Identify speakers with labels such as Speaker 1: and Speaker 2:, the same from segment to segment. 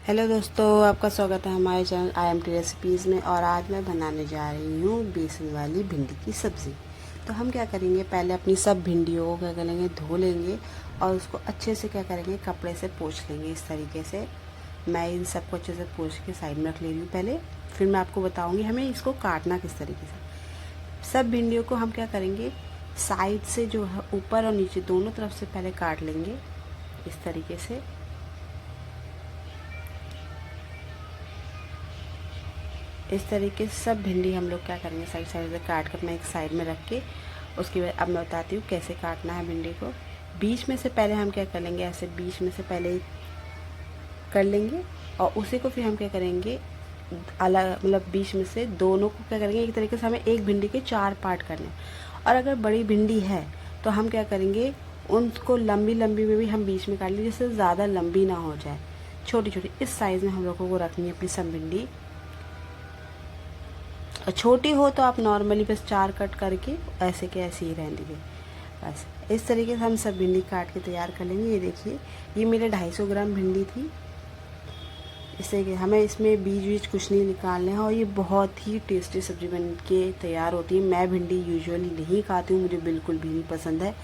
Speaker 1: Hello दोस्तों, आपका स्वागत है हमारे चैनल IMT रेसिपीज़ में। और आज मैं बनाने जा रही हूँ बेसन वाली भिंडी की सब्ज़ी। तो हम क्या करेंगे, पहले अपनी सब भिंडियों को क्या करेंगे, धो लेंगे और उसको अच्छे से क्या करेंगे, कपड़े से पोंछ लेंगे। इस तरीके से मैं इन सबको अच्छे से पोंछ के साइड में रख ले रही हूँ पहले। फिर मैं आपको बताऊँगी हमें इसको काटना किस तरीके से। सब भिंडियों को हम क्या करेंगे, साइड से जो है ऊपर और नीचे दोनों तरफ से पहले काट लेंगे इस तरीके से। इस तरीके से सब भिंडी हम लोग क्या करेंगे, साइड साइड से काट कर मैं एक साइड में रख के उसके बाद अब मैं बताती हूँ कैसे काटना है भिंडी को। बीच में से पहले हम क्या कर लेंगे, ऐसे बीच में से पहले कर लेंगे और उसी को फिर हम क्या करेंगे, अलग मतलब बीच में से दोनों को क्या करेंगे, एक तरीके से हमें एक भिंडी के 4 पार्ट करने हैं। और अगर बड़ी भिंडी है तो हम क्या करेंगे, उनको लंबी लंबी में भी हम बीच में काट लेंगे, जिससे ज़्यादा लंबी ना हो जाए। छोटी छोटी इस साइज़ में हम लोगों को रखनी है अपनी सब भिंडी। और छोटी हो तो आप नॉर्मली बस 4 कट करके ऐसे के ऐसे ही रहने दीजिए। बस इस तरीके से हम सब भिंडी काट के तैयार कर लेंगे। ये देखिए, ये मेरे 250 ग्राम भिंडी थी। इससे कि हमें इसमें बीज वीज कुछ नहीं निकालने हैं और ये बहुत ही टेस्टी सब्ज़ी बन के तैयार होती है। मैं भिंडी यूजुअली नहीं खाती हूँ, मुझे बिल्कुल भी नहीं पसंद है,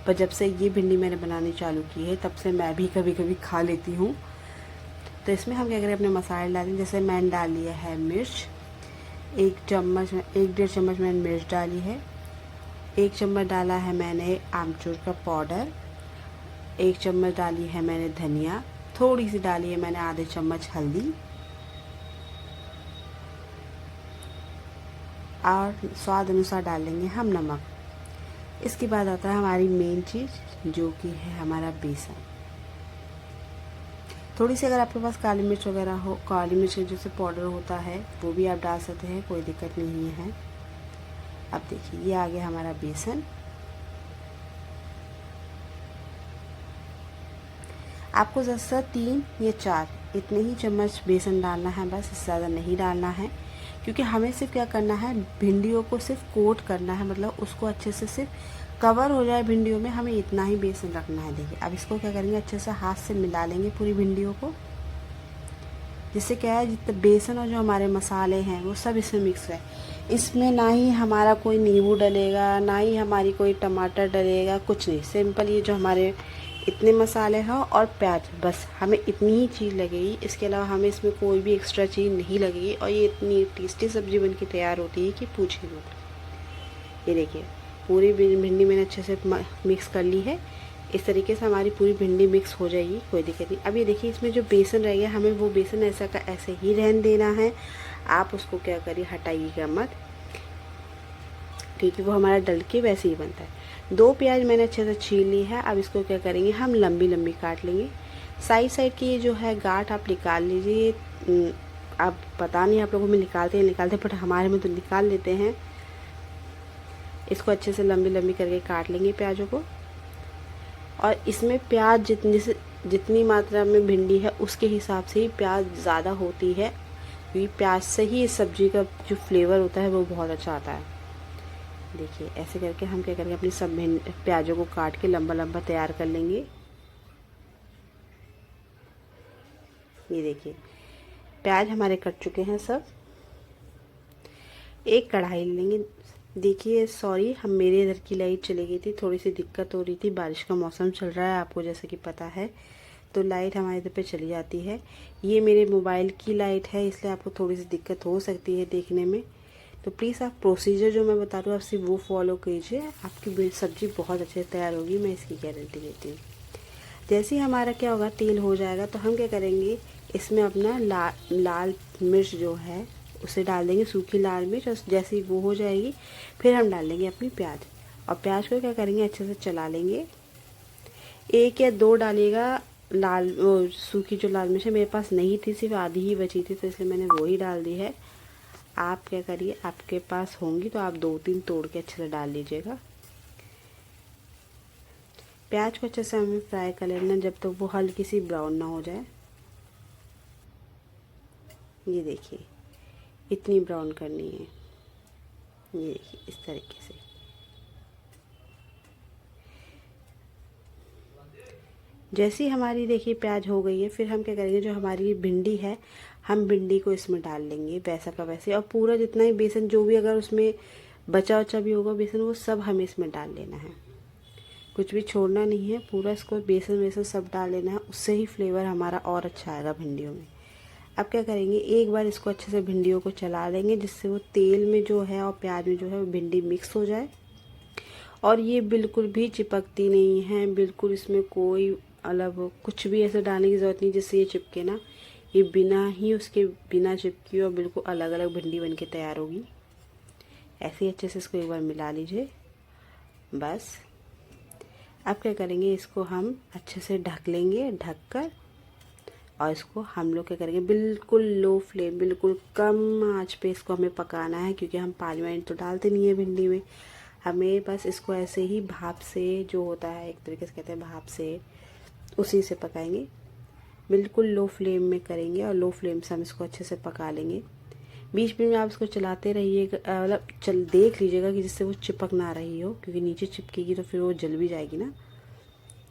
Speaker 1: पर जब से ये भिंडी मैंने बनानी चालू की है तब से मैं भी कभी कभी खा लेती हूँ। तो इसमें हम क्या करें, अपने मसाले डालें। जैसे मैंने डाल लिया है मिर्च, 1-1.5 चम्मच मैंने मिर्च डाली है। 1 चम्मच डाला है मैंने आमचूर का पाउडर। 1 चम्मच डाली है मैंने धनिया। थोड़ी सी डाली है मैंने आधे चम्मच हल्दी। और स्वाद अनुसार डालेंगे हम नमक। इसके बाद आता है हमारी मेन चीज़, जो कि है हमारा बेसन। थोड़ी सी अगर आपके पास काली मिर्च वगैरह हो, काली मिर्च जैसे पाउडर होता है वो भी आप डाल सकते हैं, कोई दिक्कत नहीं है। अब देखिए, ये आ गया हमारा बेसन। आपको ज़्यादा 3 या 4 इतने ही चम्मच बेसन डालना है, बस इससे ज़्यादा नहीं डालना है। क्योंकि हमें सिर्फ क्या करना है, भिंडियों को सिर्फ कोट करना है, मतलब उसको अच्छे से सिर्फ कवर हो जाए भिंडियों में, हमें इतना ही बेसन रखना है। देखिए, अब इसको क्या करेंगे, अच्छे से हाथ से मिला लेंगे पूरी भिंडियों को, जिससे क्या है, जितने बेसन और जो हमारे मसाले हैं वो सब इसमें मिक्स है। इसमें ना ही हमारा कोई नींबू डलेगा, ना ही हमारी कोई टमाटर डलेगा, कुछ नहीं। सिंपल ये जो हमारे इतने मसाले हैं और प्याज, बस हमें इतनी ही चीज़ लगेगी। इसके अलावा हमें इसमें कोई भी एक्स्ट्रा चीज़ नहीं लगेगी और ये इतनी टेस्टी सब्ज़ी बन के तैयार होती है कि पूछिए मत। ये देखिए, पूरी भिंडी मैंने अच्छे से मिक्स कर ली है। इस तरीके से हमारी पूरी भिंडी मिक्स हो जाएगी, कोई दिक्कत नहीं। अब ये देखिए, इसमें जो बेसन रह गया, हमें वो बेसन ऐसा का ऐसे ही रहने देना है। आप उसको क्या करिए, हटाइएगा मत, क्योंकि वो हमारा डल के वैसे ही बनता है। 2 प्याज मैंने अच्छे से छील ली है। अब इसको क्या करेंगे, हम लंबी लंबी काट लेंगे। साइड साइड की ये जो है गांठ आप निकाल लीजिए। आप पता नहीं आप लोगों में निकालते बट हमारे में तो निकाल लेते हैं। इसको अच्छे से लंबी लंबी करके काट लेंगे प्याजों को। और इसमें प्याज जितनी मात्रा में भिंडी है उसके हिसाब से ही प्याज ज़्यादा होती है, क्योंकि प्याज से ही इस सब्ज़ी का जो फ्लेवर होता है वो बहुत अच्छा आता है। देखिए, ऐसे करके हम क्या करेंगे, अपनी सब प्याजों को काट के लंबा लंबा तैयार कर लेंगे। ये देखिए, प्याज हमारे कट चुके हैं सब। एक कढ़ाई लेंगे। देखिए, सॉरी, हम मेरे इधर की लाइट चली गई थी, थोड़ी सी दिक्कत हो रही थी, बारिश का मौसम चल रहा है आपको जैसे कि पता है, तो लाइट हमारे इधर पे चली जाती है। ये मेरे मोबाइल की लाइट है, इसलिए आपको थोड़ी सी दिक्कत हो सकती है देखने में। तो प्लीज़ आप प्रोसीजर जो मैं बता रही हूँ आप सिर्फ वो फॉलो कीजिए, आपकी सब्ज़ी बहुत अच्छे से तैयार होगी, मैं इसकी गारंटी देती हूँ। जैसे ही हमारा क्या होगा, तेल हो जाएगा, तो हम क्या करेंगे, इसमें अपना लाल मिर्च जो है उसे डाल देंगे, सूखी लाल मिर्च। और जैसे ही वो हो जाएगी फिर हम डाल देंगे अपनी प्याज। और प्याज को क्या करेंगे, अच्छे से चला लेंगे। 1 या 2 डालिएगा लाल, सूखी जो लाल मिर्च है मेरे पास नहीं थी, सिर्फ आधी ही बची थी, तो इसलिए मैंने वो ही डाल दी है। आप क्या करिए, आपके पास होंगी तो आप 2-3 तोड़ के अच्छे से डाल लीजिएगा। प्याज को अच्छे से हमें फ्राई कर लेना जब तक वो हल्की सी ब्राउन ना हो जाए। ये देखिए, इतनी ब्राउन करनी है। ये देखिए, इस तरीके से। जैसी हमारी देखिए प्याज हो गई है, फिर हम क्या करेंगे, जो हमारी भिंडी है हम भिंडी को इसमें डाल लेंगे वैसा का वैसे, और पूरा जितना ही बेसन जो भी अगर उसमें बचा उचा भी होगा बेसन वो सब हमें इसमें डाल लेना है, कुछ भी छोड़ना नहीं है, पूरा इसको बेसन वेसन सब डाल लेना है, उससे ही फ्लेवर हमारा और अच्छा आएगा भिंडियों में। अब क्या करेंगे, एक बार इसको अच्छे से भिंडियों को चला लेंगे जिससे वो तेल में जो है और प्याज में जो है वो भिंडी मिक्स हो जाए। और ये बिल्कुल भी चिपकती नहीं है, बिल्कुल इसमें कोई अलग कुछ भी ऐसे डालने की ज़रूरत नहीं जिससे ये चिपके ना, ये बिना चिपकी और बिल्कुल अलग अलग भिंडी बन के तैयार होगी। ऐसे ही अच्छे से इसको एक बार मिला लीजिए बस। अब क्या करेंगे, इसको हम अच्छे से ढक लेंगे, ढक कर और इसको हम लोग क्या करेंगे, बिल्कुल लो फ्लेम, बिल्कुल कम आंच पे इसको हमें पकाना है, क्योंकि हम पानी वानी तो डालते नहीं है भिंडी में, हमें बस इसको ऐसे ही भाप से जो होता है एक तरीके से कहते हैं भाप से, उसी से पकाएंगे। बिल्कुल लो फ्लेम में करेंगे और लो फ्लेम से हम इसको अच्छे से पका लेंगे। बीच में आप इसको चलाते रहिएगा, मतलब देख लीजिएगा कि जिससे वो चिपक ना रही हो, क्योंकि नीचे चिपकेगी तो फिर वो जल भी जाएगी ना।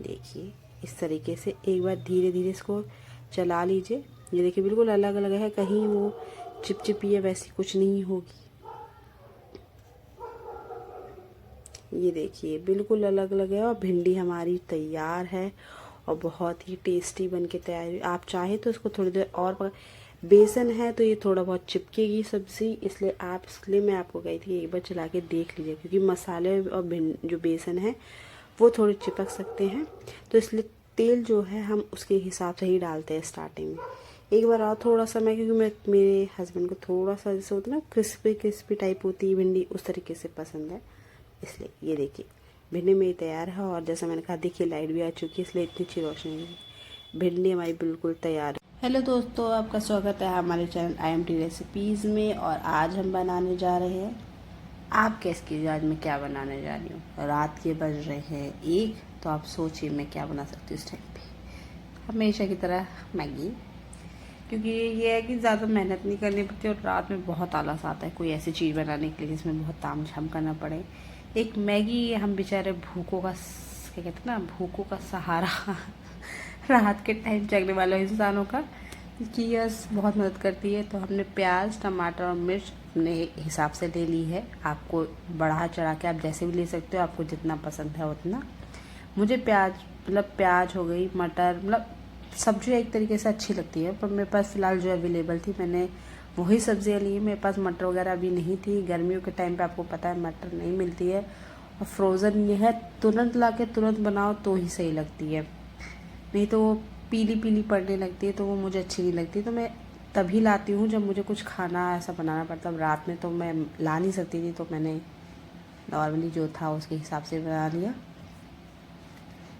Speaker 1: देखिए इस तरीके से एक बार धीरे धीरे इसको चला लीजिए। ये देखिए बिल्कुल अलग अलग है, कहीं वो चिपचिपी है वैसी कुछ नहीं होगी। ये देखिए बिल्कुल अलग अलग है और भिंडी हमारी तैयार है और बहुत ही टेस्टी बन के तैयार है। आप चाहे तो इसको थोड़ी देर और बेसन है तो ये थोड़ा बहुत चिपकेगी सब्ज़ी, इसलिए मैं आपको कही थी एक बार चला के देख लीजिए, क्योंकि मसाले और जो बेसन है वो थोड़े चिपक सकते हैं, तो इसलिए तेल जो है हम उसके हिसाब से ही डालते हैं स्टार्टिंग में। एक बार और थोड़ा सा मैं, क्योंकि मेरे हस्बैंड को थोड़ा सा जैसे होता है ना क्रिस्पी टाइप होती है भिंडी, उस तरीके से पसंद है, इसलिए। ये देखिए भिंडी मेरी तैयार है और जैसा मैंने कहा देखिए लाइट भी आ चुकी है, इसलिए इतनी अच्छी रोशनी है। भिंडी हमारी बिल्कुल तैयार है। हेलो दोस्तों, आपका स्वागत है हमारे चैनल IMT रेसिपीज़ में। और आज हम बनाने जा रहे हैं, आप कैस कीजिए आज मैं क्या बनाने जा रही हूँ। रात के बज रहे हैं 1, तो आप सोचिए मैं क्या बना सकती हूँ इस टाइम पे। हमेशा की तरह मैगी, क्योंकि ये है कि ज़्यादा मेहनत नहीं करनी पड़ती और रात में बहुत आलस आता है कोई ऐसी चीज़ बनाने के लिए जिसमें बहुत ताम झाम करना पड़े। एक मैगी, हम बेचारे भूखों का क्या कहते हैं ना, भूखों का सहारा रात के टाइम जगने वाले इंसानों का, कि यस बहुत मदद करती है। तो हमने प्याज, टमाटर और मिर्च अपने हिसाब से ले ली है। आपको बढ़ा चढ़ा के आप जैसे भी ले सकते हो, आपको जितना पसंद है उतना। मुझे प्याज हो गई, मटर, मतलब सब्जी एक तरीके से अच्छी लगती है, पर मेरे पास फ़िलहाल जो अवेलेबल थी मैंने वही सब्जियाँ ली। मेरे पास मटर वगैरह अभी नहीं थी, गर्मियों के टाइम पे आपको पता है मटर नहीं मिलती है, और फ्रोज़न ये है तुरंत ला के तुरंत बनाओ तो ही सही लगती है, नहीं तो वो पीली पीली पड़ने लगती है, तो वो मुझे अच्छी नहीं लगती। तो मैं तभी लाती हूँ जब मुझे कुछ खाना ऐसा बनाना पड़ता। अब रात में तो मैं ला नहीं सकती थी, तो मैंने नॉर्मली जो था उसके हिसाब से बना लिया।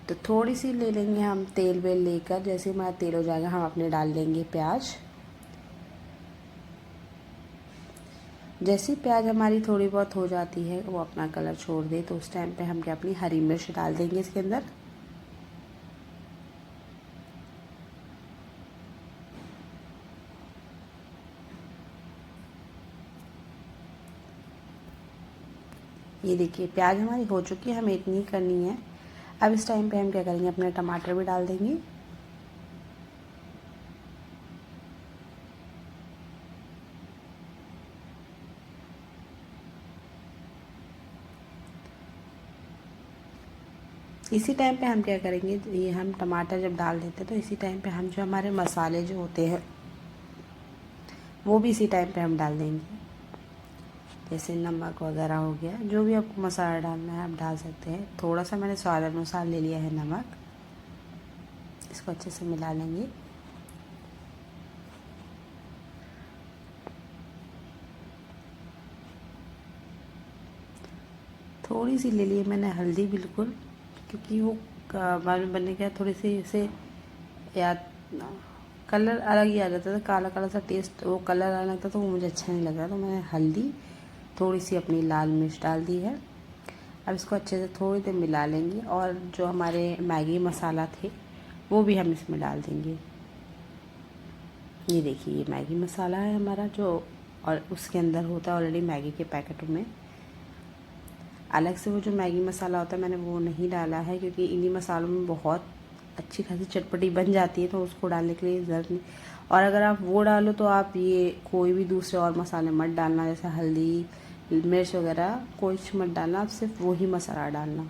Speaker 1: तो थोड़ी सी ले लेंगे हम तेल वेल लेकर, जैसे हमारा तेल हो जाएगा हम अपने डाल देंगे प्याज। जैसी प्याज हमारी थोड़ी बहुत हो जाती है, वो अपना कलर छोड़ दे, तो उस टाइम पे हम क्या अपनी हरी मिर्च डाल देंगे इसके अंदर। ये देखिए प्याज हमारी हो चुकी है, हमें इतनी करनी है। अब इस टाइम पे हम क्या करेंगे, अपने टमाटर भी डाल देंगे। इसी टाइम पे हम क्या करेंगे, ये हम टमाटर जब डाल देते हैं तो इसी टाइम पे हम जो हमारे मसाले जो होते हैं वो भी इसी टाइम पे हम डाल देंगे। जैसे नमक वगैरह हो गया, जो भी आपको मसाला डालना है आप डाल सकते हैं। थोड़ा सा मैंने स्वाद अनुसार ले लिया है नमक। इसको अच्छे से मिला लेंगे। थोड़ी सी ले ली मैंने हल्दी, बिल्कुल, क्योंकि वो बाद में बनने के बाद थोड़ी सी इसे याद कलर अलग ही आ जाता था, काला काला सा टेस्ट, वो कलर आने लगता, तो वो मुझे अच्छा नहीं लग रहा। तो मैंने हल्दी, थोड़ी सी अपनी लाल मिर्च डाल दी है। अब इसको अच्छे से थोड़ी देर मिला लेंगे और जो हमारे मैगी मसाला थे वो भी हम इसमें डाल देंगे। ये देखिए ये मैगी मसाला है हमारा जो, और उसके अंदर होता है ऑलरेडी मैगी के पैकेटों में। अलग से वो जो मैगी मसाला होता है मैंने वो नहीं डाला है, क्योंकि इन्हीं मसालों में बहुत अच्छी खासी चटपटी बन जाती है, तो उसको डालने के लिए ज़रूरत नहीं। और अगर आप वो डालो तो आप ये कोई भी दूसरे और मसाले मत डालना, जैसे हल्दी मिर्च वगैरह कुछ मत डालना, आप सिर्फ वही मसाला डालना।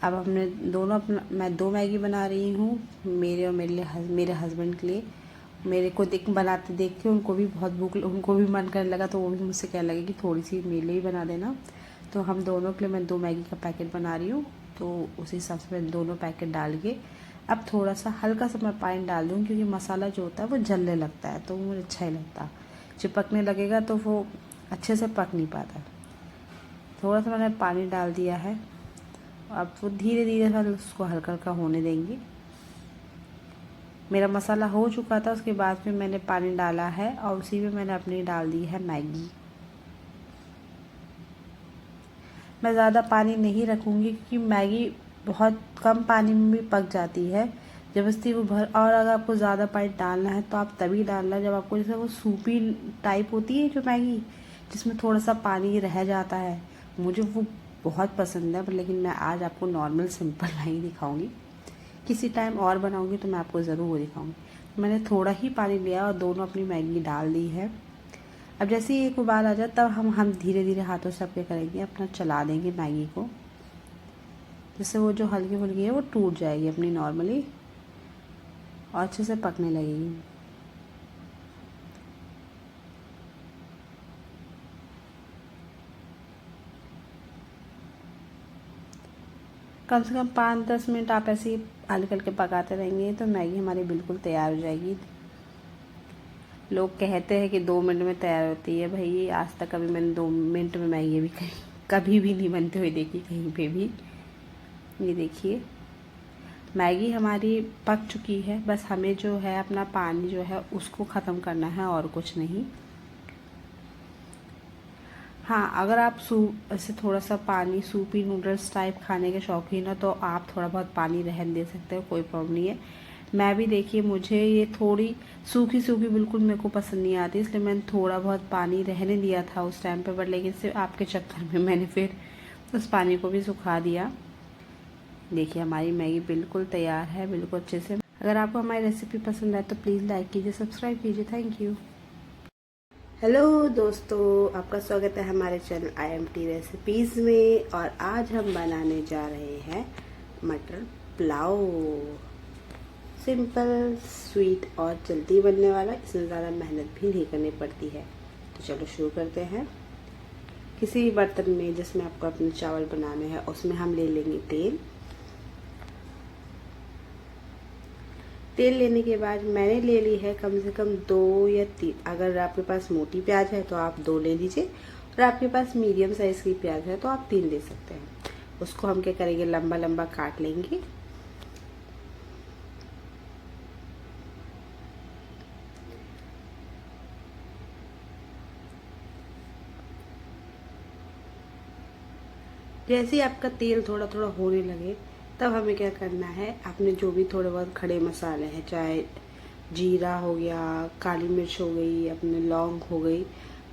Speaker 1: अब हमने दोनों मैं 2 मैगी बना रही हूँ, मेरे और मेरे हस्बैंड के लिए। मेरे को बनाते देख के उनको भी बहुत उनको भी मन करने लगा, तो वो भी मुझसे कहने लगे कि थोड़ी सी मेरे लिए भी बना देना। तो हम दोनों के लिए मैं 2 मैगी का पैकेट बना रही हूँ, तो उसी हिसाब से मैं दोनों पैकेट डाल के अब थोड़ा सा हल्का सा मैं पानी डाल दूँ, क्योंकि मसाला जो होता है वो जलने लगता है, तो मुझे अच्छा ही लगता। चिपकने लगेगा तो वो अच्छे से पक नहीं पाता। थोड़ा सा मैंने पानी डाल दिया है, अब वो धीरे धीरे से उसको हल्का हल्का होने देंगे। मेरा मसाला हो चुका था, उसके बाद फिर मैंने पानी डाला है और उसी में मैंने अपनी डाल दी है मैगी। मैं ज़्यादा पानी नहीं रखूँगी, क्योंकि मैगी बहुत कम पानी में भी पक जाती है, जबरदस्ती वो भर। और अगर आपको ज़्यादा पानी डालना है तो आप तभी डालना जब आपको जैसे वो सूपी टाइप होती है जो मैगी, जिसमें थोड़ा सा पानी रह जाता है, मुझे वो बहुत पसंद है। लेकिन मैं आज आपको नॉर्मल सिंपल नहीं दिखाऊंगी, किसी टाइम और बनाऊंगी तो मैं आपको ज़रूर वो दिखाऊंगी। मैंने थोड़ा ही पानी लिया और दोनों अपनी मैगी डाल दी है। अब जैसे ही एक उबाल आ जाए तब हम धीरे धीरे हाथों से क्या करेंगे, अपना चला देंगे मैगी को, जिससे वो जो हल्की फुल्की है वो टूट जाएगी अपनी नॉर्मली और अच्छे से पकने लगेगी। कम से कम 5-10 मिनट आप ऐसे ही हल्के हल्के पकाते रहेंगे तो मैगी हमारी बिल्कुल तैयार हो जाएगी। लोग कहते हैं कि 2 मिनट में तैयार होती है, भाई आज तक कभी मैंने 2 मिनट में मैगी भी कभी भी नहीं बनते हुए देखी कहीं पे भी। ये देखिए मैगी हमारी पक चुकी है, बस हमें जो है अपना पानी जो है उसको ख़त्म करना है और कुछ नहीं। हाँ, अगर आप ऐसे थोड़ा सा पानी सूपी नूडल्स टाइप खाने के शौकीन हो तो आप थोड़ा बहुत पानी रहने दे सकते हो, कोई प्रॉब्लम नहीं है। मैं भी देखिए मुझे ये थोड़ी सूखी सूखी बिल्कुल मेरे को पसंद नहीं आती, इसलिए मैंने थोड़ा बहुत पानी रहने दिया था उस टाइम पे, बट लेकिन सिर्फ आपके चक्कर में मैंने फिर उस पानी को भी सुखा दिया। देखिए हमारी मैगी बिल्कुल तैयार है, बिल्कुल अच्छे से। अगर आपको हमारी रेसिपी पसंद आए तो प्लीज़ लाइक कीजिए, सब्सक्राइब कीजिए। Thank you. हेलो दोस्तों, आपका स्वागत है हमारे चैनल IMT रेसिपीज़ में। और आज हम बनाने जा रहे हैं मटर पुलाव। सिंपल, स्वीट और जल्दी बनने वाला, इसमें ज़्यादा मेहनत भी नहीं करनी पड़ती है। तो चलो शुरू करते हैं। किसी भी बर्तन में जिसमें आपको अपने चावल बनाने हैं उसमें हम ले लेंगे तेल। तेल लेने के बाद मैंने ले ली है कम से कम 2 या 3, अगर आपके पास मोटी प्याज है तो आप 2 ले लीजिए, और आपके पास मीडियम साइज़ की प्याज है तो आप 3 ले सकते हैं। उसको हम क्या करेंगे, लंबा लंबा काट लेंगे। जैसे ही आपका तेल थोड़ा थोड़ा होने लगे तब हमें क्या करना है, आपने जो भी थोड़े बहुत खड़े मसाले हैं, चाहे जीरा हो गया, काली मिर्च हो गई, अपने लौंग हो गई,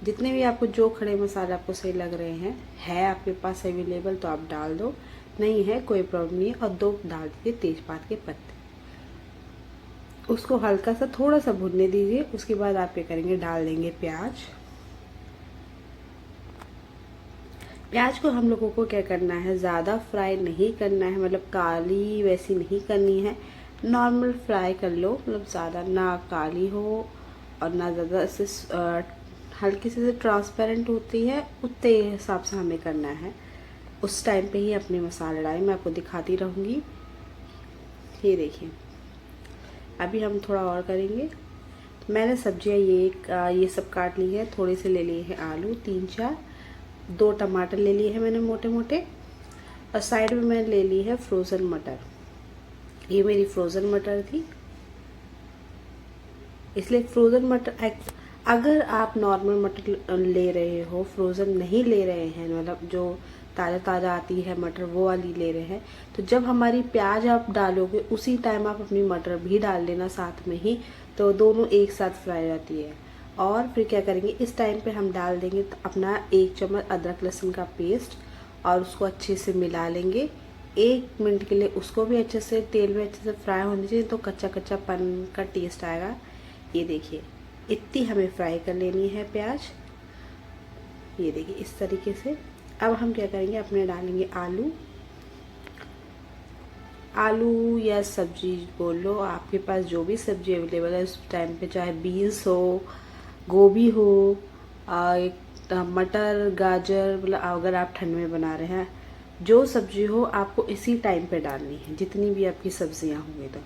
Speaker 1: जितने भी आपको जो खड़े मसाले आपको सही लग रहे हैं, है आपके पास अवेलेबल तो आप डाल दो, नहीं है कोई प्रॉब्लम नहीं है। और 2 डाल दीजिए तेजपात के पत्ते, उसको हल्का सा थोड़ा सा भुनने दीजिए। उसके बाद आप क्या करेंगे, डाल देंगे प्याज। प्याज को हम लोगों को क्या करना है, ज़्यादा फ्राई नहीं करना है, मतलब काली वैसी नहीं करनी है, नॉर्मल फ्राई कर लो, मतलब ज़्यादा ना काली हो और ना ज़्यादा से हल्की से ट्रांसपेरेंट होती है, उतने हिसाब से हमें करना है। उस टाइम पे ही अपने मसाले डालें, मैं आपको दिखाती रहूँगी। ये देखिए अभी हम थोड़ा और करेंगे। मैंने सब्जियाँ ये सब काट ली है, थोड़े से ले लिए हैं आलू 3-4, 2 टमाटर ले लिए हैं मैंने मोटे मोटे, और साइड में मैंने ले ली है फ्रोज़न मटर। ये मेरी फ्रोज़न मटर थी, इसलिए फ्रोज़न मटर। अगर आप नॉर्मल मटर ले रहे हो, फ्रोज़न नहीं ले रहे हैं, मतलब जो ताज़ा ताज़ा आती है मटर वो वाली ले रहे हैं, तो जब हमारी प्याज आप डालोगे उसी टाइम आप अपनी मटर भी डाल देना साथ में ही, तो दोनों एक साथ फ्राई रहती है। और फिर क्या करेंगे, इस टाइम पे हम डाल देंगे अपना 1 चम्मच अदरक लहसुन का पेस्ट और उसको अच्छे से मिला लेंगे। 1 मिनट के लिए उसको भी अच्छे से तेल में अच्छे से फ्राई होनी चाहिए, तो कच्चा कच्चापन का टेस्ट आएगा। ये देखिए इतनी हमें फ्राई कर लेनी है प्याज। ये देखिए इस तरीके से। अब हम क्या करेंगे, अपने डालेंगे आलू। आलू या सब्जी बोल लो, आपके पास जो भी सब्जी अवेलेबल है उस टाइम पे, चाहे बीन्स हो, गोभी हो, मटर, गाजर, मतलब अगर आप ठंड में बना रहे हैं, जो सब्जी हो आपको इसी टाइम पे डालनी है, जितनी भी आपकी सब्जियां होंगी। तो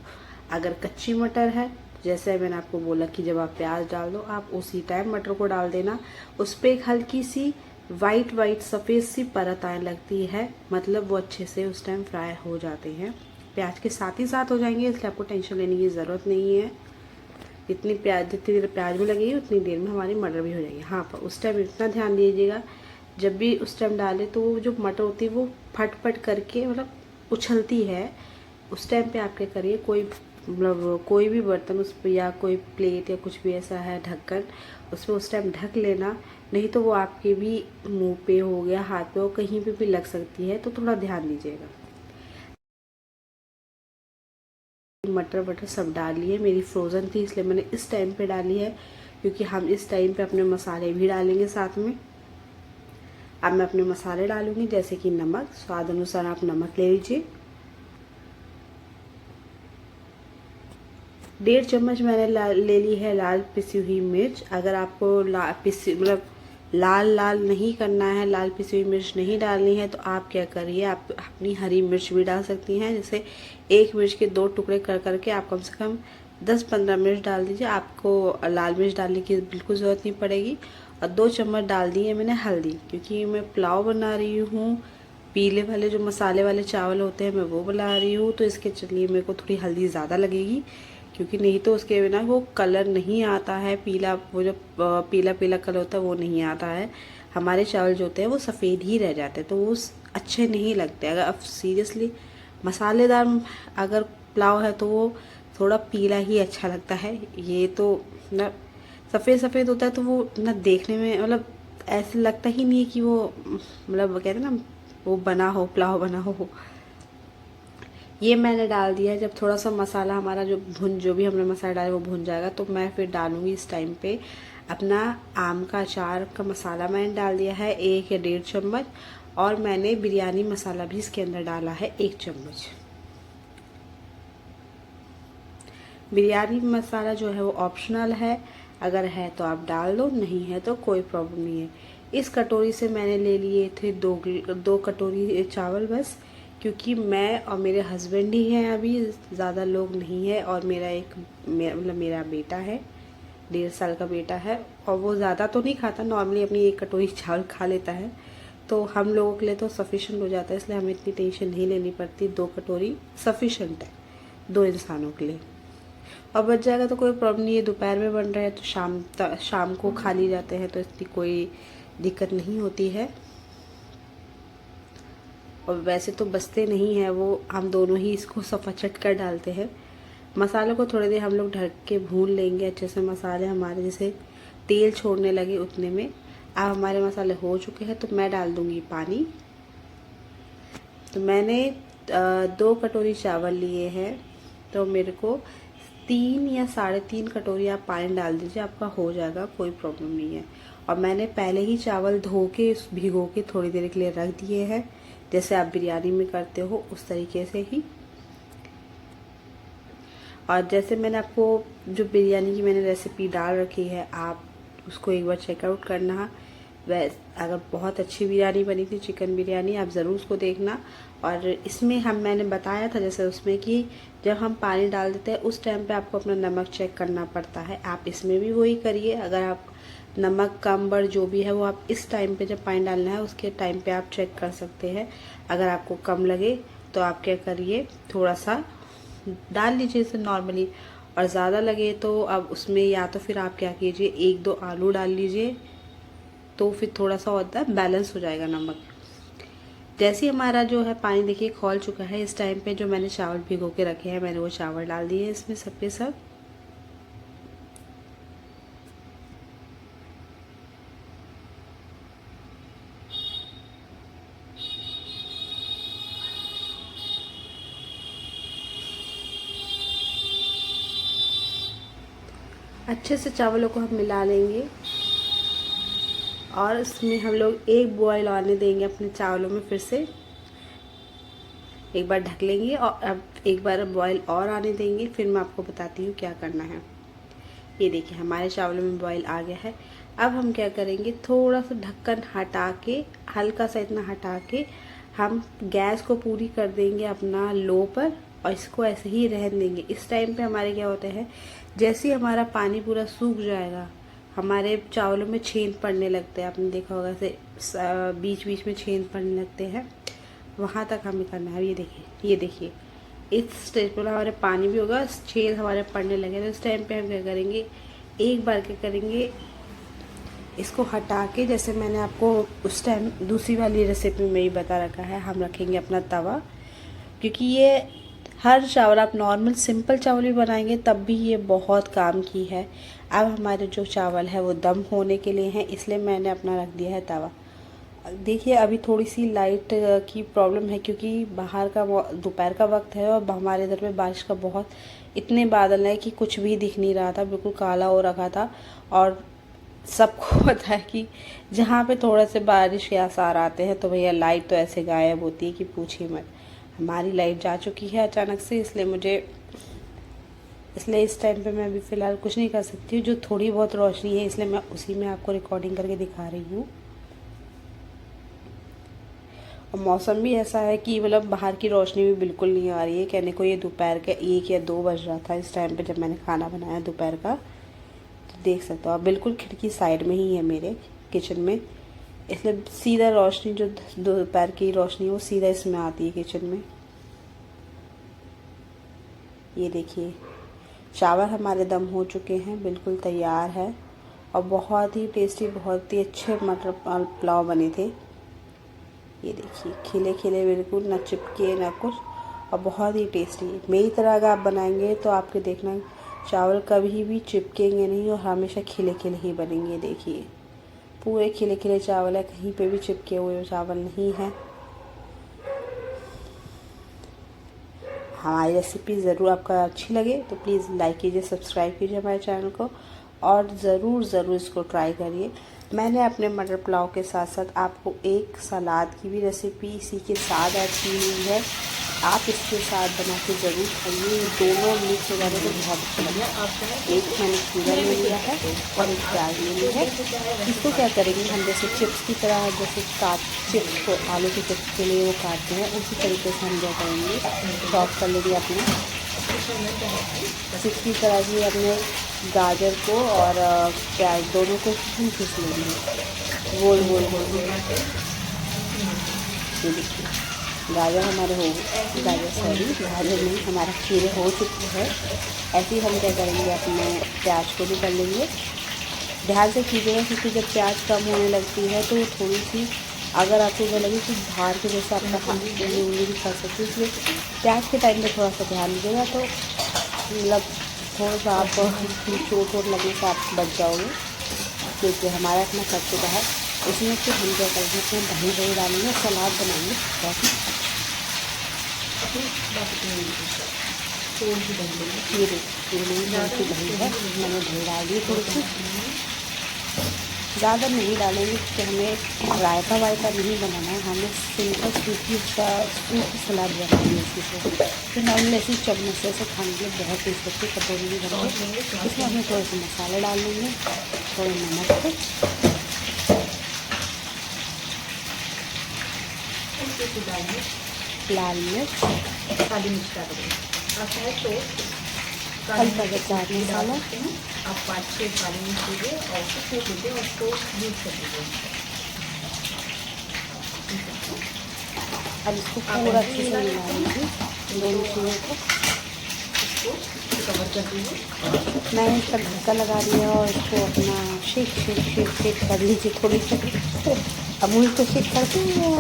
Speaker 1: अगर कच्ची मटर है, जैसे मैंने आपको बोला कि जब आप प्याज डाल दो आप उसी टाइम मटर को डाल देना। उस पर एक हल्की सी वाइट वाइट सफ़ेद सी परत आने लगती है, मतलब वो अच्छे से उस टाइम फ्राई हो जाते हैं। प्याज के साथ ही साथ हो जाएंगे, इसलिए आपको टेंशन लेने की ज़रूरत नहीं है। जितनी देर प्याज में लगेगी उतनी देर में हमारी मटर भी हो जाएगी। हाँ, पर उस टाइम इतना ध्यान दीजिएगा, जब भी उस टाइम डालें तो वो जो मटर होती है वो फट फट करके मतलब उछलती है। उस टाइम पे आप क्या करिए, कोई मतलब कोई भी बर्तन उस पर या कोई प्लेट या कुछ भी ऐसा है ढक्कन, उसमें उस टाइम ढक लेना, नहीं तो वो आपके भी मुंह पे हो गया, हाथ पे हो, कहीं पे भी लग सकती है, तो थोड़ा ध्यान दीजिएगा। मटर वटर सब डाल लिए, मेरी फ्रोज़न थी इसलिए मैंने इस टाइम पे डाली है, क्योंकि हम इस टाइम पे अपने मसाले भी डालेंगे साथ में। अब मैं अपने मसाले डालूंगी, जैसे कि नमक, स्वाद अनुसार आप नमक ले लीजिए। 1.5 चम्मच मैंने ले ली है लाल पिसी हुई मिर्च। अगर आपको मतलब लाल लाल नहीं करना है, लाल पिसी हुई मिर्च नहीं डालनी है, तो आप क्या करिए, आप अपनी हरी मिर्च भी डाल सकती हैं। जैसे एक मिर्च के 2 टुकड़े कर करके आप कम से कम 10-15 मिर्च डाल दीजिए, आपको लाल मिर्च डालने की बिल्कुल ज़रूरत नहीं पड़ेगी। और 2 चम्मच डाल दी है मैंने हल्दी, क्योंकि मैं पुलाव बना रही हूँ, पीले वाले जो मसाले वाले चावल होते हैं मैं वो बना रही हूँ, तो इसके चलिए मेरे को थोड़ी हल्दी ज़्यादा लगेगी, क्योंकि नहीं तो उसके बिना वो कलर नहीं आता है, पीला, वो जो पीला पीला कलर होता है वो नहीं आता है। हमारे चावल जो होते हैं वो सफ़ेद ही रह जाते हैं, तो वो अच्छे नहीं लगते। अगर अब सीरियसली मसालेदार अगर पुलाव है तो वो थोड़ा पीला ही अच्छा लगता है। ये तो ना सफ़ेद सफ़ेद होता है तो वो ना देखने में मतलब ऐसा लगता ही नहीं है कि वो मतलब कहते हैं ना वो बना हो, पुलाव बना हो। ये मैंने डाल दिया है। जब थोड़ा सा मसाला हमारा जो भी हमने मसाला डाला वो भुन जाएगा, तो मैं फिर डालूंगी इस टाइम पे अपना आम का अचार का मसाला मैंने डाल दिया है 1 या 1.5 चम्मच, और मैंने बिरयानी मसाला भी इसके अंदर डाला है 1 चम्मच। बिरयानी मसाला जो है वो ऑप्शनल है, अगर है तो आप डाल दो, नहीं है तो कोई प्रॉब्लम नहीं है। इस कटोरी से मैंने ले लिए थे 2 कटोरी चावल बस, क्योंकि मैं और मेरे हस्बैंड ही हैं, अभी ज़्यादा लोग नहीं है, और मतलब मेरा बेटा है, 1.5 साल का बेटा है, और वो ज़्यादा तो नहीं खाता, नॉर्मली अपनी 1 कटोरी चावल खा लेता है, तो हम लोगों के लिए तो सफिशेंट हो जाता है, इसलिए हमें इतनी टेंशन नहीं लेनी पड़ती। 2 कटोरी सफिशेंट है 2 इंसानों के लिए, और बच जाएगा तो कोई प्रॉब्लम नहीं है। दोपहर में बन रहा है तो शाम को खा ली जाते हैं, तो इसकी कोई दिक्कत नहीं होती है। और वैसे तो बचते नहीं हैं वो, हम दोनों ही इसको सफाचट कर डालते हैं। मसालों को थोड़ी देर हम लोग ढक के भून लेंगे अच्छे से, मसाले हमारे जैसे तेल छोड़ने लगे उतने में। अब हमारे मसाले हो चुके हैं तो मैं डाल दूंगी पानी। तो मैंने 2 कटोरी चावल लिए हैं, तो मेरे को 3 या 3.5 कटोरी आप पानी डाल दीजिए, आपका हो जाएगा, कोई प्रॉब्लम नहीं है। और मैंने पहले ही चावल धो के भिगो के थोड़ी देर के लिए रख दिए हैं, जैसे आप बिरयानी में करते हो उस तरीके से ही। और जैसे मैंने आपको जो बिरयानी की मैंने रेसिपी डाल रखी है, आप उसको एक बार चेकआउट करना। अगर बहुत अच्छी बिरयानी बनी थी, चिकन बिरयानी, आप ज़रूर उसको देखना। और इसमें मैंने बताया था जैसे उसमें कि जब हम पानी डाल देते हैं उस टाइम पे आपको अपना नमक चेक करना पड़ता है, आप इसमें भी वही करिए। अगर आप नमक कम बढ़ जो भी है वो आप इस टाइम पे जब पानी डालना है उसके टाइम पे आप चेक कर सकते हैं। अगर आपको कम लगे तो आप क्या करिए, थोड़ा सा डाल लीजिए इसे नॉर्मली, और ज़्यादा लगे तो अब उसमें या तो फिर आप क्या कीजिए, 1-2 आलू डाल लीजिए, तो फिर थोड़ा सा होता है बैलेंस हो जाएगा नमक। जैसे ही हमारा जो है पानी देखिए खौल चुका है, इस टाइम पे जो मैंने चावल भिगो के रखे हैं मैंने वो चावल डाल दिए इसमें सब के सब। अच्छे से चावलों को हम मिला लेंगे और इसमें हम लोग एक बॉयल आने देंगे अपने चावलों में। फिर से एक बार ढक लेंगे और अब एक बार बॉयल और आने देंगे। फिर मैं आपको बताती हूँ क्या करना है। ये देखिए हमारे चावलों में बॉयल आ गया है। अब हम क्या करेंगे, थोड़ा सा ढक्कन हटा के, हल्का सा इतना हटा के हम गैस को पूरी कर देंगे अपना लो पर और इसको ऐसे ही रहने देंगे। इस टाइम पे हमारे क्या होता है, जैसे ही हमारा पानी पूरा सूख जाएगा हमारे चावलों में छेद पड़ने लगते हैं। आपने देखा होगा ऐसे बीच बीच में छेद पड़ने लगते हैं, वहाँ तक हमें करना है। ये देखिए इस स्टेज पर हमारे पानी भी होगा, छेद हमारे पड़ने लगे। तो इस टाइम पे हम क्या करेंगे, एक बार क्या करेंगे, इसको हटा के, जैसे मैंने आपको उस टाइम दूसरी वाली रेसिपी में ही बता रखा है, हम रखेंगे अपना तवा। क्योंकि ये हर चावल आप नॉर्मल सिंपल चावल भी बनाएंगे तब भी ये बहुत काम की है। अब हमारे जो चावल है वो दम होने के लिए हैं, इसलिए मैंने अपना रख दिया है तवा। देखिए अभी थोड़ी सी लाइट की प्रॉब्लम है क्योंकि बाहर का दोपहर का वक्त है और हमारे इधर पे बारिश का बहुत इतने बादल है कि कुछ भी दिख नहीं रहा था, बिल्कुल काला हो रखा था। और सबको पता है कि जहाँ पे थोड़े से बारिश के आसार आते हैं तो भैया लाइट तो ऐसे गायब होती है कि पूछिए मत। हमारी लाइट जा चुकी है अचानक से, इसलिए इस टाइम पे मैं अभी फ़िलहाल कुछ नहीं कर सकती हूँ। जो थोड़ी बहुत रोशनी है इसलिए मैं उसी में आपको रिकॉर्डिंग करके दिखा रही हूँ। और मौसम भी ऐसा है कि मतलब बाहर की रोशनी भी बिल्कुल नहीं आ रही है। कहने को ये दोपहर के 1 या 2 बज रहा था इस टाइम पे जब मैंने खाना बनाया दोपहर का। तो देख सकते हो आप, बिल्कुल खिड़की साइड में ही है मेरे किचन में, इसलिए सीधा रोशनी जो दोपहर की रोशनी है वो सीधा इसमें आती है किचन में। ये देखिए चावल हमारे दम हो चुके हैं, बिल्कुल तैयार है और बहुत ही टेस्टी, बहुत ही अच्छे मटर पुलाव बने थे। ये देखिए खिले खिले बिल्कुल, ना चिपके ना कुछ, और बहुत ही टेस्टी। मेरी तरह अगर आप बनाएंगे तो आपके देखना चावल कभी भी चिपकेंगे नहीं और हमेशा खिले खिले ही बनेंगे। देखिए पूरे खिले खिले चावल है, कहीं पे भी चिपके हुए चावल नहीं है। हमारी रेसिपी ज़रूर आपको अच्छी लगे तो प्लीज़ लाइक कीजिए, सब्सक्राइब कीजिए हमारे चैनल को और ज़रूर इसको ट्राई करिए। मैंने अपने मटर पुलाव के साथ साथ आपको एक सलाद की भी रेसिपी इसी के साथ ऐड की हुई है, आप इसके साथ बना के ज़रूर खाइए। ये दोनों मिक्स हो जाने तो बहुत अच्छा लगेगा। एक मैंने खीरा ले लिया है और एक प्याज ले लिया है। इसको क्या करेंगे हम, जैसे चिप्स की तरह, जैसे चिप्स को आलू के चिप्स के लिए वो काटते हैं उसी तरीके से हम क्या करेंगे, चॉप कर लेंगे अपने चिप्स की तरह ही अपने गाजर को और प्याज दोनों को हम पीस लेंगे गोल गोल गोल। ये देखिए गाजर हमारे गाजर में हमारा खीरे हो चुके हैं। ऐसे ही हम क्या करेंगे, अपने प्याज को भी कर लेंगे। ध्यान से कीजिएगा क्योंकि जब प्याज कम होने लगती है तो थोड़ी सी, अगर आपको वो लगे कि धार के जैसे आपका हाथ उंगली भी कर सकते हैं, इसलिए प्याज के टाइम पे थोड़ा सा ध्यान दीजिएगा तो मतलब थोड़ा सा आप चोट वोट लगने से आप बच जाओगे। क्योंकि हमारा इतना कट चुका है, इसमें फिर हम क्या करेंगे, इसमें दही डालेंगे, सलाद बनाएंगे। ये देखिए दही है, मैंने दही डाल दी थोड़ी सी, ज़्यादा नहीं डालेंगे क्योंकि हमें रायता वायता नहीं बनाना है, हमें सिंपल सूखी सलाद बनानी है। इसकी तो नॉर्मल ऐसी चम्मच से ऐसे खाने के लिए बहुत टेस्ट लगती है, कटोरी में बनाएंगे। इसमें हमें थोड़े से मसाले डाल देंगे, थोड़े नमक, लाल मिर्च, काली मिर्च डाल देंगे, हल्का सा चाट मसाला, आप 5-6 काली मिर्च दीजिए और उसको कूट लीजिए और उसको यूज कर लीजिए। अब इसको पूरा अच्छे से मिला लीजिए दोनों चीज़ों को, इसको कवर कर दीजिए। मैंने इसका ढक्का लगा दिया और इसको अपना शेक कर लीजिए थोड़ी सी। अब मुझे तो शेक करते हैं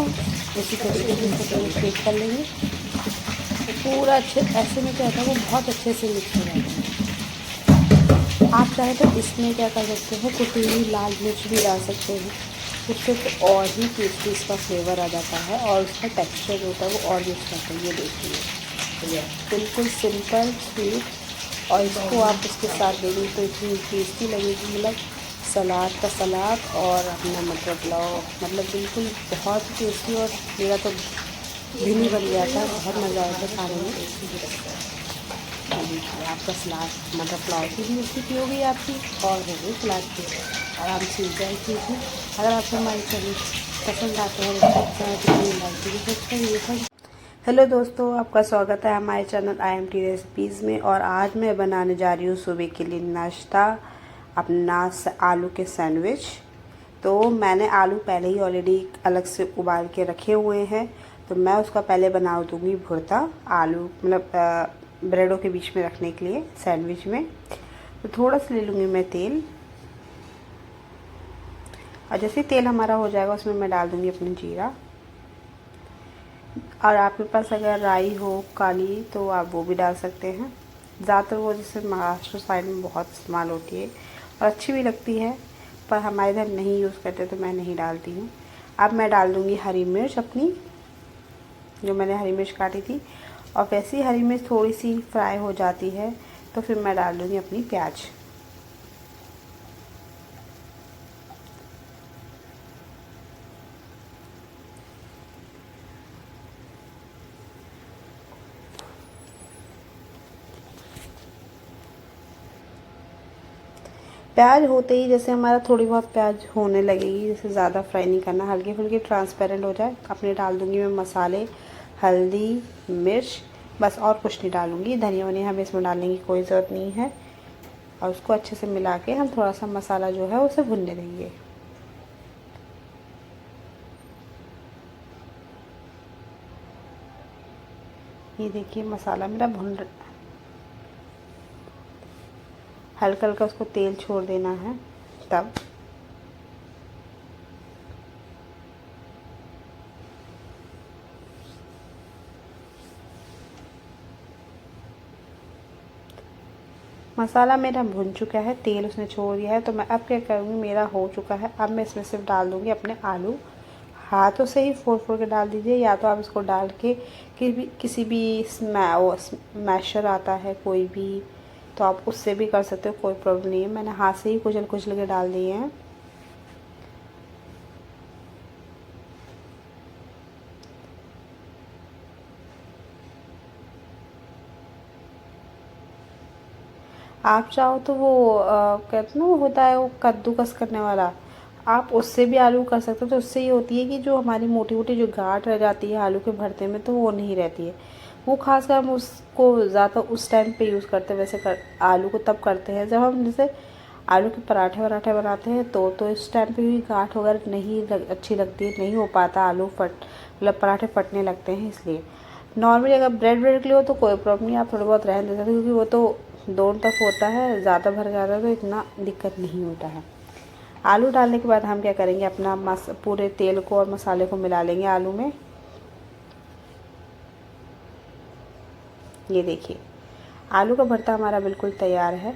Speaker 1: उसी तरीके से शेक कर लेंगे तो पूरा अच्छे, ऐसे में क्या होता है वो बहुत अच्छे से मिक्स हो जाता है। आप चाहे तो इसमें क्या कर सकते हो, कुटी हुई लाल मिर्च भी डाल सकते हैं, उससे तो और ही टेस्टी इसका फ्लेवर आ जाता है और उसका टेक्सचर होता है वो और भी अच्छा होता है। ये देखिए बिल्कुल सिंपल स्वीट और इसको आप इसके साथ देंगे तो इतनी टेस्टी लगेगी, मतलब सलाद का सलाद और अपना मटर पुलाव, मतलब बिल्कुल बहुत टेस्टी। और मेरा तो दिन ही बन गया था, बहुत मज़ा आया था खाने में। देखिए आपका सलाद मटर पुलाव की भी रेसिपी हो गई आपकी, और हो गई सलाद की, आराम से इंजॉय कीजिए। अगर आपको हमारी चैनल पसंद आते हैं तो लाइक कीजिए। हेलो दोस्तों, आपका स्वागत है हमारे चैनल IMT रेसिपीज़ में। और आज मैं बनाने जा रही हूँ सुबह के लिए नाश्ता, अपना आलू के सैंडविच। तो मैंने आलू पहले ही ऑलरेडी अलग से उबाल के रखे हुए हैं, तो मैं उसका पहले बना दूँगी भुर्ता, आलू मतलब ब्रेडों के बीच में रखने के लिए सैंडविच में। तो थोड़ा सा ले लूँगी मैं तेल, और जैसे तेल हमारा हो जाएगा उसमें मैं डाल दूँगी अपना जीरा। और आपके पास अगर राई हो काली तो आप वो भी डाल सकते हैं। ज़्यादातर वो जैसे महाराष्ट्र साइड में बहुत इस्तेमाल होती है और अच्छी भी लगती है, पर हमारे इधर नहीं यूज़ करते तो मैं नहीं डालती हूँ। अब मैं डाल दूँगी हरी मिर्च अपनी, जो मैंने हरी मिर्च काटी थी। और वैसे ही हरी मिर्च थोड़ी सी फ्राई हो जाती है तो फिर मैं डाल दूँगी अपनी प्याज। प्याज होते ही जैसे हमारा थोड़ी बहुत प्याज होने लगेगी, जैसे ज़्यादा फ्राई नहीं करना, हल्की फुल्की ट्रांसपेरेंट हो जाए, अपने डाल दूँगी मैं मसाले, हल्दी, मिर्च, बस और कुछ नहीं डालूँगी। धनिया वनिया हमें इसमें डालने की कोई ज़रूरत नहीं है। और उसको अच्छे से मिला के हम थोड़ा सा मसाला जो है उसे भुनने देंगे। ये देखिए मसाला मेरा भुन, हल्का हल्का उसको तेल छोड़ देना है तब। मसाला मेरा भुन चुका है, तेल उसने छोड़ दिया है, तो मैं अब क्या करूँगी, मेरा हो चुका है। अब मैं इसमें सिर्फ डाल दूँगी अपने आलू। हाथों से ही फोड़ फोड़ के डाल दीजिए, या तो आप इसको डाल के किसी भी स्मैशर आता है कोई भी, तो आप उससे भी कर सकते हो, कोई प्रॉब्लम नहीं है। मैंने हाथ से ही कुचल कुचल के डाल दिए हैं। आप चाहो तो वो कहते ना वो होता है वो कद्दूकस करने वाला, आप उससे भी आलू कर सकते हो। तो उससे ये होती है कि जो हमारी मोटी मोटी जो गांठ रह जाती है आलू के भरते में, तो वो नहीं रहती है। वो खासकर हम उसको ज़्यादा उस टाइम पे यूज़ करते हैं। वैसे आलू को तब करते हैं जब हम जैसे आलू के पराठे वराठे बनाते हैं, तो इस टाइम पे भी गांठ वगैरह नहीं अच्छी लगती है, नहीं हो पाता, आलू मतलब पराठे फटने लगते हैं। इसलिए नॉर्मली अगर ब्रेड ब्रेड के लिए हो तो कोई प्रॉब्लम नहीं, आप थोड़ा बहुत रहने दे सकते, क्योंकि वो तो दोनों तक होता है, ज़्यादा भर जाता है तो इतना दिक्कत नहीं होता है। आलू डालने के बाद हम क्या करेंगे, अपना पूरे तेल को और मसाले को मिला लेंगे आलू में। ये देखिए आलू का भरता हमारा बिल्कुल तैयार है।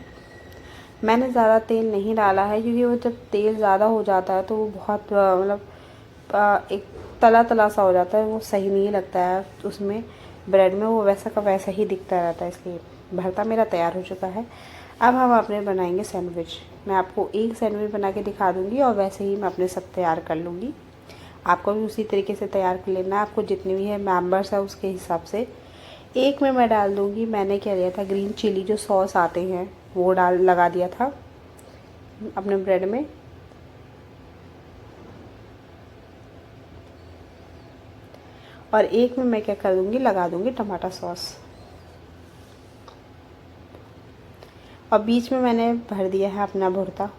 Speaker 1: मैंने ज़्यादा तेल नहीं डाला है, क्योंकि वो जब तेल ज़्यादा हो जाता है तो वो बहुत मतलब एक तला तला सा हो जाता है, वो सही नहीं लगता है उसमें, ब्रेड में वो वैसा का वैसा ही दिखता रहता है। इसलिए भरता मेरा तैयार हो चुका है। अब हम अपने बनाएंगे सैंडविच। मैं आपको एक सैंडविच बना के दिखा दूँगी और वैसे ही मैं अपने सब तैयार कर लूँगी। आपको भी उसी तरीके से तैयार कर लेना है, आपको जितने भी है मेंबर्स है उसके हिसाब से। एक में मैं डाल दूँगी, मैंने क्या लिया था, ग्रीन चिली जो सॉस आते हैं वो लगा दिया था अपने ब्रेड में। और एक में मैं क्या कर दूँगी, लगा दूँगी टमाटर सॉस। और बीच में मैंने भर दिया है अपना भुर्ता।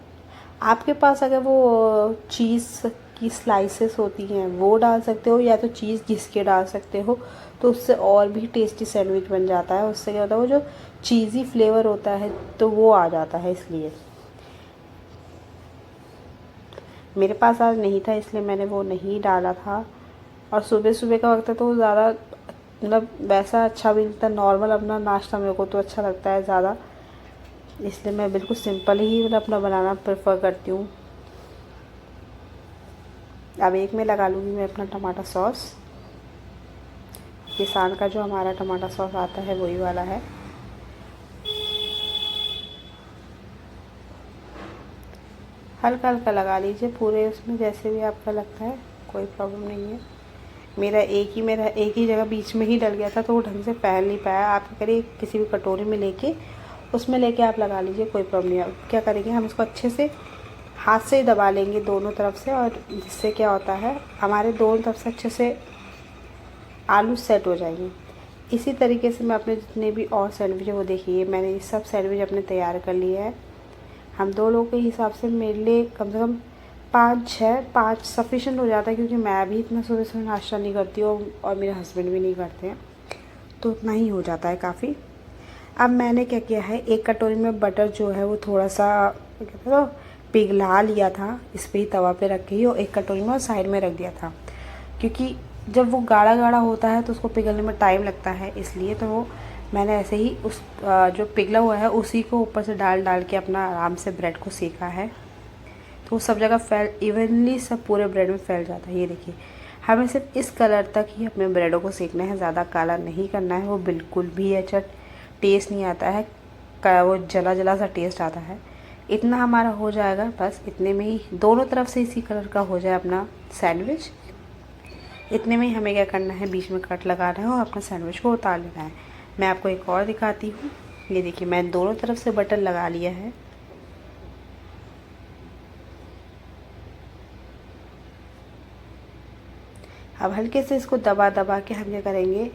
Speaker 1: आपके पास अगर वो चीज़ की स्लाइसेस होती हैं वो डाल सकते हो, या तो चीज़ घिस के डाल सकते हो, तो उससे और भी टेस्टी सैंडविच बन जाता है। उससे क्या होता है, वो जो चीज़ी फ्लेवर होता है तो वो आ जाता है। इसलिए मेरे पास आज नहीं था, इसलिए मैंने वो नहीं डाला था। और सुबह सुबह का वक्त है तो ज़्यादा मतलब वैसा अच्छा भी नहीं लगता, नॉर्मल अपना नाश्ता मेरे को तो अच्छा लगता है ज़्यादा, इसलिए मैं बिल्कुल सिंपल ही मतलब अपना बनाना प्रेफर करती हूँ। अब एक में लगा लूँगी मैं अपना टमाटर सॉस। किसान का जो हमारा टमाटर सॉस आता है वही वाला है। हल्का हल्का लगा लीजिए पूरे उसमें, जैसे भी आपका लगता है, कोई प्रॉब्लम नहीं है। मेरा एक ही जगह बीच में ही डल गया था, तो वो ढंग से फैल नहीं पाया। आप क्या करिए, किसी भी कटोरी में लेके उसमें लेके आप लगा लीजिए, कोई प्रॉब्लम नहीं है। क्या करेंगे, हम इसको अच्छे से हाथ से ही दबा लेंगे दोनों तरफ से, और जिससे क्या होता है, हमारे दोनों तरफ से अच्छे से आलू सेट हो जाएंगे। इसी तरीके से मैं अपने जितने भी और सैंडविच है वो देखिए, मैंने ये सब सैंडविच अपने तैयार कर लिया है। हम 2 लोगों के हिसाब से मेरे लिए कम से कम 5 सफिशेंट हो जाता है, क्योंकि मैं भी इतना सुबह सुबह नाश्ता नहीं करती हूँ और मेरे हस्बैंड भी नहीं करते हैं, तो उतना ही हो जाता है काफ़ी। अब मैंने क्या किया है, एक कटोरी में बटर जो है वो थोड़ा सा कहते हैं पिघला लिया था, इस पर ही तवा पे रख के ही, और एक कटोरी में और साइड में रख दिया था, क्योंकि जब वो गाढ़ा गाढ़ा होता है तो उसको पिघलने में टाइम लगता है, इसलिए तो वो मैंने ऐसे ही उस जो पिघला हुआ है उसी को ऊपर से डाल डाल के अपना आराम से ब्रेड को सेका है, तो सब जगह फैल इवनली सब पूरे ब्रेड में फैल जाता है। ये देखिए, हमें सिर्फ इस कलर तक ही अपने ब्रेडों को सेकना है, ज़्यादा काला नहीं करना है, वो बिल्कुल भी अच्छा टेस्ट नहीं आता है, वो जला जला सा टेस्ट आता है। इतना हमारा हो जाएगा, बस इतने में ही दोनों तरफ से इसी कलर का हो जाए अपना सैंडविच। इतने में ही हमें क्या करना है, बीच में कट लगाना है और अपना सैंडविच को उतार लेना है। मैं आपको एक और दिखाती हूँ, ये देखिए मैंने दोनों तरफ से बटर लगा लिया है। अब हल्के से इसको दबा दबा के हम क्या करेंगे,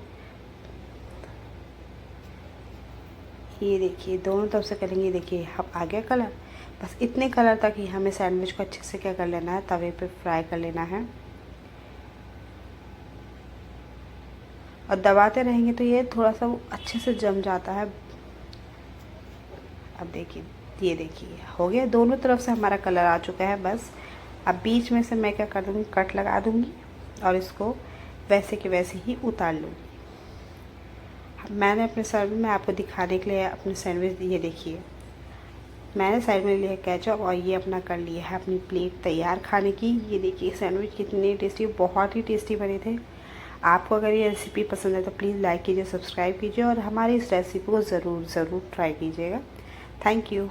Speaker 1: ये देखिए दोनों तरफ से करेंगे। देखिए अब आ गया कलर, बस इतने कलर तक ही हमें सैंडविच को अच्छे से क्या कर लेना है, तवे पे फ्राई कर लेना है, और दबाते रहेंगे तो ये थोड़ा सा वो अच्छे से जम जाता है। अब देखिए, ये देखिए हो गया, दोनों तरफ से हमारा कलर आ चुका है। बस अब बीच में से मैं क्या कर दूँगी, कट लगा दूँगी और इसको वैसे के वैसे ही उतार लूँगी। मैंने अपने सर्व में आपको दिखाने के लिए अपने सैंडविच, ये देखिए मैंने साइड में लिया केचप और ये अपना कर लिया है अपनी प्लेट तैयार खाने की। ये देखिए सैंडविच कितने टेस्टी, बहुत ही टेस्टी बने थे। आपको अगर ये रेसिपी पसंद है तो प्लीज़ लाइक कीजिए, सब्सक्राइब कीजिए और हमारी इस रेसिपी को ज़रूर ट्राई कीजिएगा। Thank you.